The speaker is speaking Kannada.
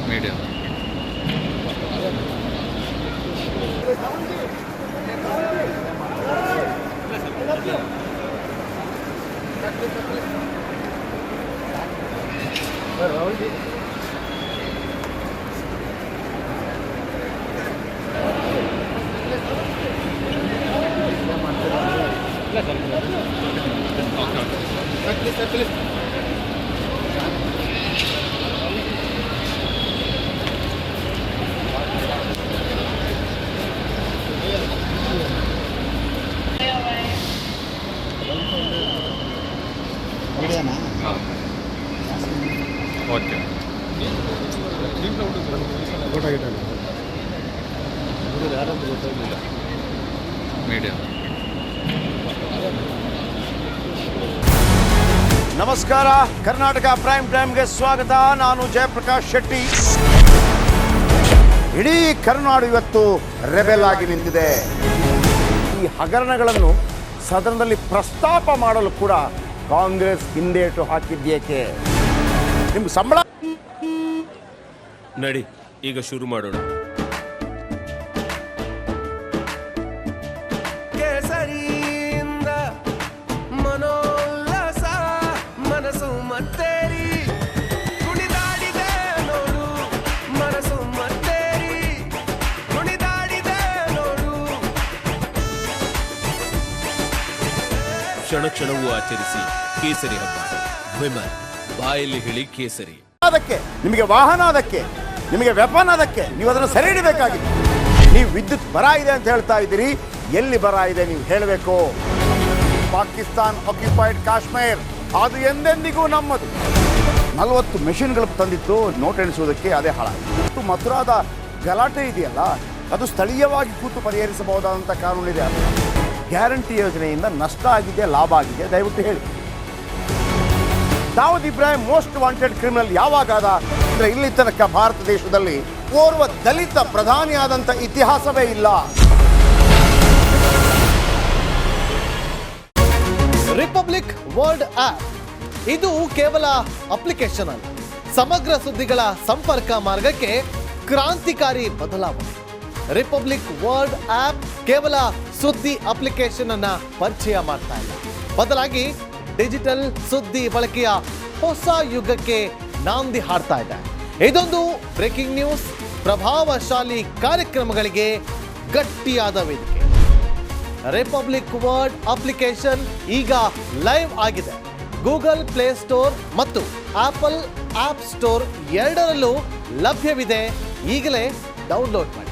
ಮೀಡಿಯಾ ಓಕೆ ಮೀಡಿಯಾ ನಮಸ್ಕಾರ, ಕರ್ನಾಟಕ ಪ್ರೈಮ್ ಟೈಮ್ಗೆ ಸ್ವಾಗತ. ನಾನು ಜಯಪ್ರಕಾಶ್ ಶೆಟ್ಟಿ. ಇಡೀ ಕರ್ನಾಡು ಇವತ್ತು ರೆಬೆಲ್ ಆಗಿ ನಿಂತಿದೆ. ಈ ಹಗರಣಗಳನ್ನು ಸದನದಲ್ಲಿ ಪ್ರಸ್ತಾಪ ಮಾಡಲು ಕೂಡ ಕಾಂಗ್ರೆಸ್ ಹಿಂದೇಟು ಹಾಕಿದ್ದೇಕೆ? ನಿಮ್ಗೆ ಸಂಬಳ ನಡಿ, ಈಗ ಶುರು ಮಾಡೋಣ. ಕೇಸರಿಯಿಂದ ಮನೋಲ್ಲಾಸ ಮನಸ್ಸು ಮತ್ತೇರಿ ಕುಣಿದಾಡಿದೆ ನೋಡು, ಮನಸ್ಸು ಮತ್ತೇರಿ ಕುಣಿದಾಡಿದೆ ನೋಡು. ಕ್ಷಣ ಕ್ಷಣವೂ ಆಚರಿಸಿ ಕೇಸರಿ ಹಬ್ಬ. ವಿಮಲ್ ಬಾಯಲ್ಲಿ ಹೇಳಿ ಕೇಸರಿ. ಅದಕ್ಕೆ ನಿಮಗೆ ವಾಹನ, ಅದಕ್ಕೆ ನಿಮಗೆ ವೆಪನ್, ಅದಕ್ಕೆ ನೀವು ಅದನ್ನು ಸೆರೆ ಹಿಡಿಬೇಕಾಗಿದೆ. ನೀವು ವಿದ್ಯುತ್ ಬರ ಇದೆ ಅಂತ ಹೇಳ್ತಾ ಇದ್ದೀರಿ, ಎಲ್ಲಿ ಬರ ಇದೆ ನೀವು ಹೇಳಬೇಕು. ಪಾಕಿಸ್ತಾನ್ ಆಕ್ಯುಪೈಡ್ ಕಾಶ್ಮೀರ್ ಅದು ಎಂದೆಂದಿಗೂ ನಮ್ಮದು. 40 ಮೆಷಿನ್ಗಳು ತಂದಿತ್ತು ನೋಟ್ ಎಣಿಸುವುದಕ್ಕೆ, ಅದೇ ಹಾಳಾಯಿತು. ಮಥುರಾದ ಗಲಾಟೆ ಇದೆಯಲ್ಲ, ಅದು ಸ್ಥಳೀಯವಾಗಿ ಕೂತು ಪರಿಹರಿಸಬಹುದಾದಂಥ ಕಾನೂನಿದೆ. ಗ್ಯಾರಂಟಿ ಯೋಜನೆಯಿಂದ ನಷ್ಟ ಆಗಿದೆ, ಲಾಭ ಆಗಿದೆ, ದಯವಿಟ್ಟು ಹೇಳಿ. Dawood Ibrahim most wanted criminal ಯಾವಾಗಾದ ಅಂದರೆ ಇಲ್ಲಿ ತನಕ ಭಾರತ ದೇಶದಲ್ಲಿ ಓರ್ವ ದಲಿತ ಪ್ರಧಾನಿಯಾದಂಥ ಇತಿಹಾಸವೇ ಇಲ್ಲ. ರಿಪಬ್ಲಿಕ್ ವರ್ಲ್ಡ್ ಆಪ್ ಇದು ಕೇವಲ ಅಪ್ಲಿಕೇಶನ್ ಅಲ್ಲ, ಸಮಗ್ರ ಸುದ್ದಿಗಳ ಸಂಪರ್ಕ ಮಾರ್ಗಕ್ಕೆ ಕ್ರಾಂತಿಕಾರಿ ಬದಲಾವಣೆ. ರಿಪಬ್ಲಿಕ್ ವರ್ಲ್ಡ್ ಆಪ್ ಕೇವಲ ಸುದ್ದಿ ಅಪ್ಲಿಕೇಶನ್ ಅನ್ನ ಪರಿಚಯ ಮಾಡ್ತಾ ಇಲ್ಲ, ಬದಲಾಗಿ ಡಿಜಿಟಲ್ ಸುದ್ದಿ ಬಳಕೆಯ ಹೊಸ ಯುಗಕ್ಕೆ ನಾಂದಿ ಹಾಡ್ತಾ ಇದೆ. ಇದೊಂದು ಬ್ರೇಕಿಂಗ್ ನ್ಯೂಸ್, ಪ್ರಭಾವಶಾಲಿ ಕಾರ್ಯಕ್ರಮಗಳಿಗೆ ಗಟ್ಟಿಯಾದ ವೇದಿಕೆ. ರಿಪಬ್ಲಿಕ್ ವರ್ಲ್ಡ್ ಅಪ್ಲಿಕೇಶನ್ ಈಗ ಲೈವ್ ಆಗಿದೆ. ಗೂಗಲ್ ಪ್ಲೇ ಸ್ಟೋರ್ ಮತ್ತು ಆಪಲ್ ಆಪ್ ಸ್ಟೋರ್ ಎರಡರಲ್ಲೂ ಲಭ್ಯವಿದೆ. ಈಗಲೇ ಡೌನ್ಲೋಡ್ ಮಾಡಿ.